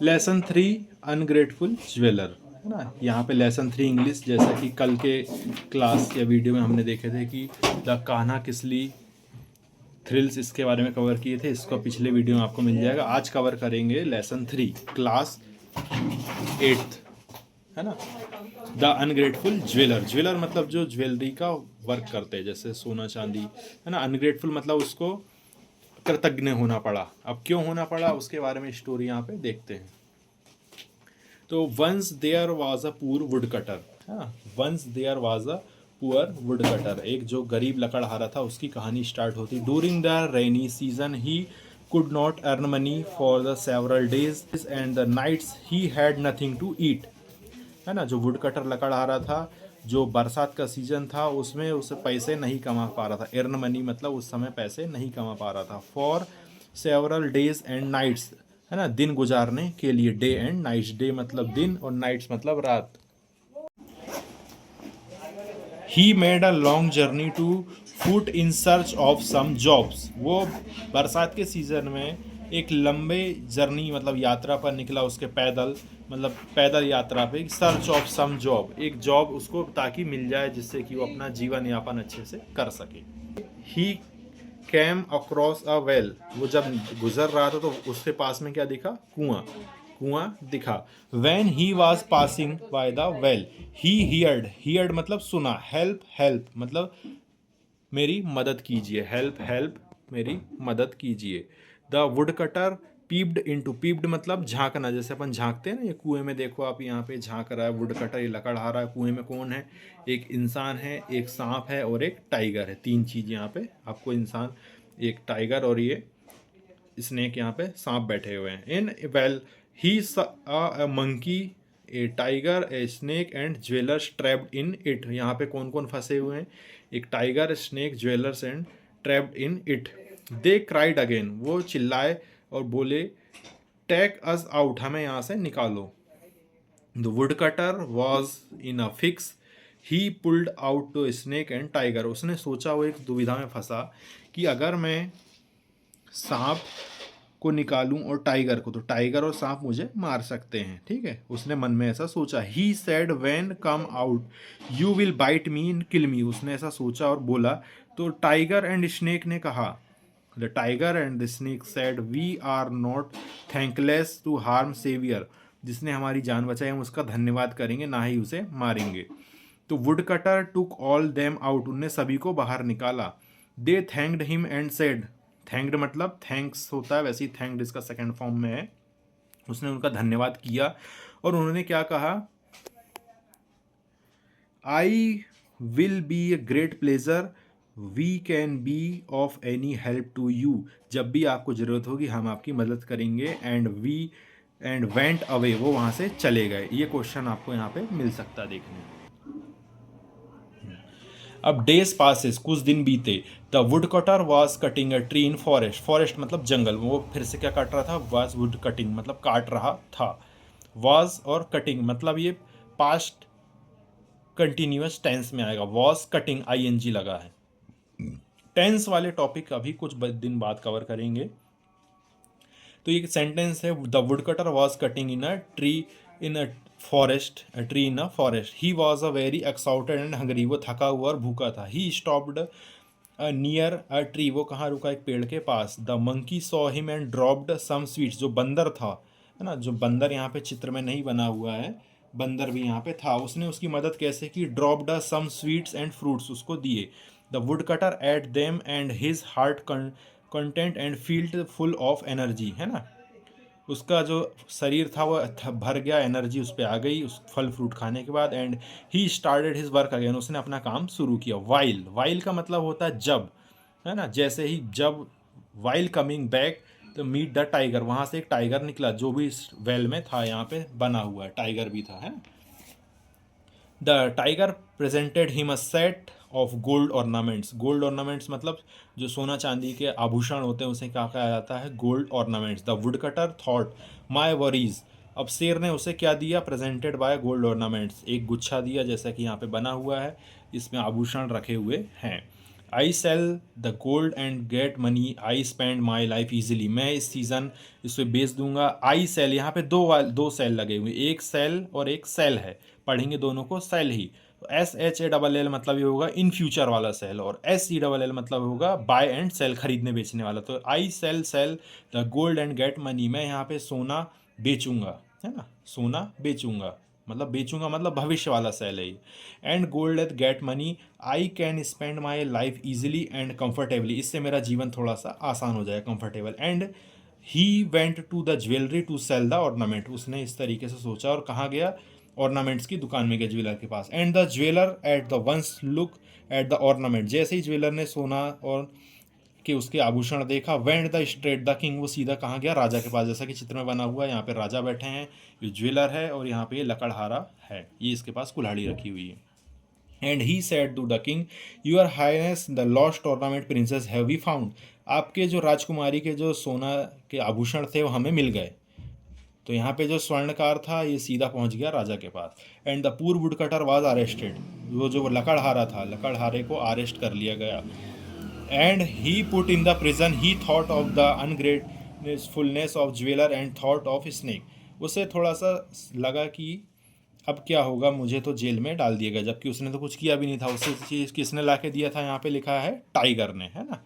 Lesson 3 ungrateful jeweller, है ना। यहाँ पे लेसन 3 इंग्लिश, जैसा कि कल के क्लास या वीडियो में हमने देखे थे कि द कान्हा किसली थ्रिल्स, इसके बारे में कवर किए थे। इसका पिछले वीडियो में आपको मिल जाएगा। आज कवर करेंगे लेसन 3 क्लास 8th, है ना। द अनग्रेटफुल ज्वेलर, ज्वेलर मतलब जो ज्वेलरी का वर्क करते हैं, जैसे सोना चांदी, है ना। अनग्रेटफुल मतलब उसको कृतज्ञ होना पड़ा। अब क्यों होना पड़ा उसके बारे में स्टोरी यहाँ पे देखते हैं। तो once there was a poor wood cutter, है ना। Once there was a poor wood cutter, एक जो गरीब लकड़हारा था, उसकी कहानी स्टार्ट होती। During the rainy season he could not earn money for the several days and the nights he had nothing to eat, है ना। जो वुड कटर लकड़हारा था, जो बरसात का सीजन था, उसमें उसे पैसे नहीं कमा पा रहा था। अर्न मनी मतलब उस समय पैसे नहीं कमा पा रहा था। For several days and nights, है ना, दिन गुजारने के लिए। डे एंड नाइट्स, डे मतलब दिन और नाइट्स मतलब रात। He made a long journey to foot in search of some jobs, वो बरसात के सीजन में एक लंबे जर्नी मतलब यात्रा पर निकला, उसके पैदल मतलब पैदल यात्रा पे, सर्च ऑफ सम जॉब, एक जॉब उसको ताकि मिल जाए जिससे कि वो अपना जीवन यापन अच्छे से कर सके। ही कैम अक्रॉस अ वेल, वो जब गुजर रहा था तो उसके पास में क्या दिखा, कुआं, कुआं दिखा। When he was passing by the well he heard, heard मतलब सुना, हेल्प हेल्प मतलब मेरी मदद कीजिए, हेल्प हेल्प मेरी मदद कीजिए। The wood cutter peeped into, peeped मतलब झांकना, जैसे अपन झांकते हैं ना, ये कुएं में देखो आप, यहाँ पे झांक रहा है वुड कटर, ये लकड़हारा है। कुएं में कौन है, एक इंसान है, एक सांप है और एक टाइगर है। तीन चीज़ यहाँ पे आपको, इंसान, एक टाइगर और ये स्नेक, यहाँ पे सांप बैठे हुए हैं। In well he a monkey, A tiger, a snake and jewellers trapped in it, यहाँ पे कौन कौन फंसे हुए हैं, एक tiger, snake, jewellers and trapped in it. They cried again, वो चिल्लाए और बोले, टेक अस आउट, हमें यहाँ से निकालो। The wood cutter was in a fix, he pulled out two snake and tiger, उसने सोचा, वो एक दुविधा में फंसा कि अगर मैं सांप को निकालूं और टाइगर को, तो टाइगर और सांप मुझे मार सकते हैं, ठीक है। उसने मन में ऐसा सोचा। He said when come out you will bite me and kill me, उसने ऐसा सोचा और बोला। तो टाइगर एंड स्नेक ने कहा, the tiger and the snake said we are not thankless to harm saviour, जिसने हमारी जान बचाई हम उसका धन्यवाद करेंगे, ना ही उसे मारेंगे। तो wood cutter took all them out, उनने सभी को बाहर निकाला। They thanked him and said, thanked मतलब थैंक्स होता है, वैसे ही थैंक्ड इसका सेकंड फॉर्म में है। उसने उनका धन्यवाद किया और उन्होंने क्या कहा, I will be a great pleasure, we can be of any help to you, जब भी आपको ज़रूरत होगी हम आपकी मदद करेंगे। एंड वेंट अवे, वो वहाँ से चले गए। ये क्वेश्चन आपको यहाँ पे मिल सकता है देखने। अब डेज पासिस, कुछ दिन बीते। The wood cutter was cutting a tree in forest, forest मतलब जंगल, वो फिर से क्या काट रहा था, वॉज वुड कटिंग मतलब काट रहा था। वॉज और कटिंग मतलब ये पास्ट कंटिन्यूअस टेंस में आएगा, वॉज कटिंग आईएनजी लगा है। टेंस वाले टॉपिक अभी कुछ दिन बाद कवर करेंगे। तो ये सेंटेंस है, the wood cutter was cutting in a tree in a forest, tree in a forest. He was a very exhausted and hungry, वो थका हुआ और भूखा था। He stopped near a tree, वो कहाँ रुका, एक पेड़ के पास। The monkey saw him and dropped some sweets, जो बंदर था, है ना, जो बंदर यहाँ पे चित्र में नहीं बना हुआ है, बंदर भी यहाँ पे था, उसने उसकी मदद कैसे की, dropped some sweets and fruits, उसको दिए। The wood cutter ate them and his heart content and filled full of energy, है ना, उसका जो शरीर था वो भर गया, एनर्जी उस पर आ गई उस फल फ्रूट खाने के बाद। And he started his work again, उसने अपना काम शुरू किया। वाइल, वाइल का मतलब होता है जब, है ना, जैसे ही जब, वाइल कमिंग बैक तो मीट द टाइगर, वहाँ से एक टाइगर निकला, जो भी इस वेल में था, यहाँ पे बना हुआ है, टाइगर भी था, है ना। The tiger presented him a set of gold ornaments, gold ornaments मतलब जो सोना चांदी के आभूषण होते हैं उसे क्या कहा जाता है, gold ornaments. The wood cutter thought my worries, अब शेर ने उसे क्या दिया, प्रेजेंटेड बाय गोल्ड ऑर्नामेंट्स, एक गुच्छा दिया जैसा कि यहाँ पे बना हुआ है, इसमें आभूषण रखे हुए हैं। I sell the gold and get money, I spend my life easily, मैं इस सीज़न इसे बेच दूंगा। आई सेल, यहाँ पे दो सेल लगे हुए, एक सेल और एक सेल है, पढ़ेंगे दोनों को सेल ही। तो SHALL मतलब ये होगा इन फ्यूचर वाला सेल, और SELL मतलब होगा बाय एंड सेल, खरीदने बेचने वाला। तो I sell the gold and get money, मैं यहाँ पे सोना बेचूंगा, है ना, सोना बेचूंगा मतलब बेचूंगा मतलब भविष्य वाला सेल है ये। And gold at get money, I can spend my life easily and comfortably, इससे मेरा जीवन थोड़ा सा आसान हो जाए, comfortable. And he went to the jewellery to sell the ornament, उसने इस तरीके से सोचा और कहाँ गया, ऑर्नामेंट्स की दुकान में गया, ज्वेलर के पास। And the jeweller at the once look at the ornament, जैसे ही ज्वेलर ने सोना और कि उसके आभूषण देखा, went the straight the king, वो सीधा कहाँ गया, राजा के पास। जैसा कि चित्र में बना हुआ है, यहाँ पे राजा बैठे हैं, ये ज्वेलर है, और यहाँ पे ये लकड़हारा है, ये इसके पास कुल्हाड़ी रखी हुई है। And he said to the king, your highness the lost ornament princess have we found, आपके जो राजकुमारी के जो सोना के आभूषण थे वो हमें मिल गए। तो यहाँ पे जो स्वर्णकार था ये सीधा पहुँच गया राजा के पास। एंड द पूर वुड कटर वॉज अरेस्टेड, वो जो लकड़हारा था, लकड़हारे को अरेस्ट कर लिया गया। And he put in the prison, he thought of the ungratefulness of jeweller and thought of snake, उसे थोड़ा सा लगा कि अब क्या होगा, मुझे तो जेल में डाल दिया गया, जबकि उसने तो कुछ किया भी नहीं था। उसे चीज़ किसने ला के दिया था, यहाँ पे लिखा है टाइगर ने, है ना,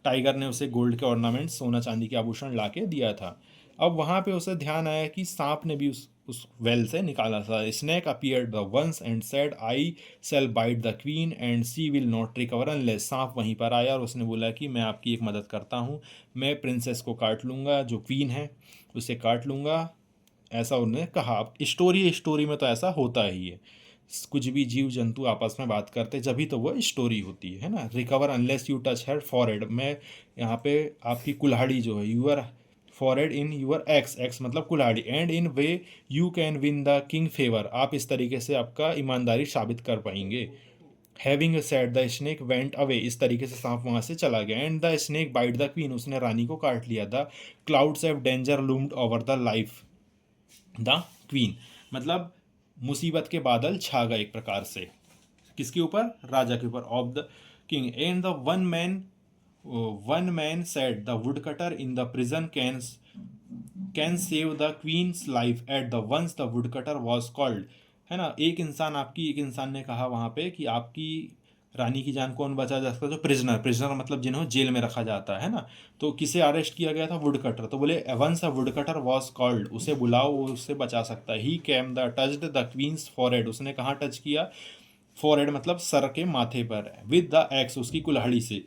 टाइगर ने उसे गोल्ड के ऑर्नामेंट, सोना चांदी के आभूषण ला के दिया था। अब वहाँ पे उसे ध्यान आया कि सांप ने भी उस वेल से निकाला था। Snake appeared the once and said, I shall bite the queen and she will not recover unless, सांप वहीं पर आया और उसने बोला कि मैं आपकी एक मदद करता हूँ, मैं प्रिंसेस को काट लूँगा, जो क्वीन है उसे काट लूँगा, ऐसा उन्होंने कहा। अब स्टोरी में तो ऐसा होता ही है, कुछ भी जीव जंतु आपस में बात करते जब भी तो वो स्टोरी होती है ना। Recover unless you touch her forehead, मैं यहाँ पे आपकी कुल्हाड़ी जो है, your forehead in your axe, axe मतलब कुल्हाड़ी, and in way you can win the king favour, आप इस तरीके से आपका ईमानदारी साबित कर पाएंगे। Having said the snake went away, इस तरीके से सांप वहाँ से चला गया। And the snake bite the queen, उसने रानी को काट लिया। The clouds have danger loomed over the life the queen, मतलब मुसीबत के बादल छा गए एक प्रकार से, किसके ऊपर, राजा के ऊपर, of the king. And the one man said the wood cutter in the prison can save the queen's life at the once the wood cutter was called, है ना, एक इंसान ने कहा वहाँ पे कि आपकी रानी की जान कौन बचा जा सकता है, जो प्रिजनर मतलब जिन्हें जेल में रखा जाता है ना, तो किसे अरेस्ट किया गया था, वुड कटर। तो बोले once a wood cutter was called, उसे बुलाओ, वो उससे बचा सकता है। He came the touched the queen's forehead, उसने कहाँ टच किया, फॉरहेड मतलब सर के माथे पर, विद द एक्स, उसकी कुल्हाड़ी से।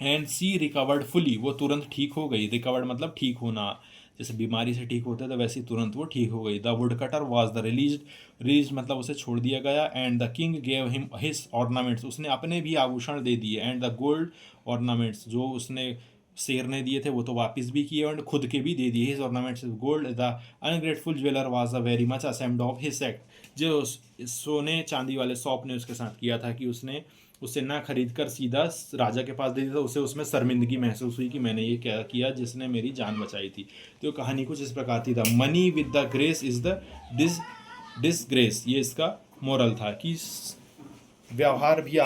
एंड सी रिकवर्ड फुली, वो तुरंत ठीक हो गई, रिकवर्ड मतलब ठीक होना, जैसे बीमारी से ठीक होता है तो वैसे तुरंत वो ठीक हो गई। The wood cutter was the release मतलब उसे छोड़ दिया गया। And the king gave him his ornaments, उसने अपने भी आभूषण दे दिए। एंड द गोल्ड ऑर्नामेंट्स, जो उसने शेर ने दिए थे वो तो वापस भी किए, और खुद के भी दे दिए। His ornaments gold, the ungrateful jeweller was a very much ashamed of his act, जो सोने चांदी वाले सौंप ने उसके साथ किया था कि उसने उसे ना खरीद कर सीधा राजा के पास दे दिया, तो उसे उसमें शर्मिंदगी महसूस हुई कि मैंने ये क्या किया जिसने मेरी जान बचाई थी। तो कहानी कुछ इस प्रकार थी, the money with the grace is the disgrace, ये इसका मोरल था कि व्यवहार भी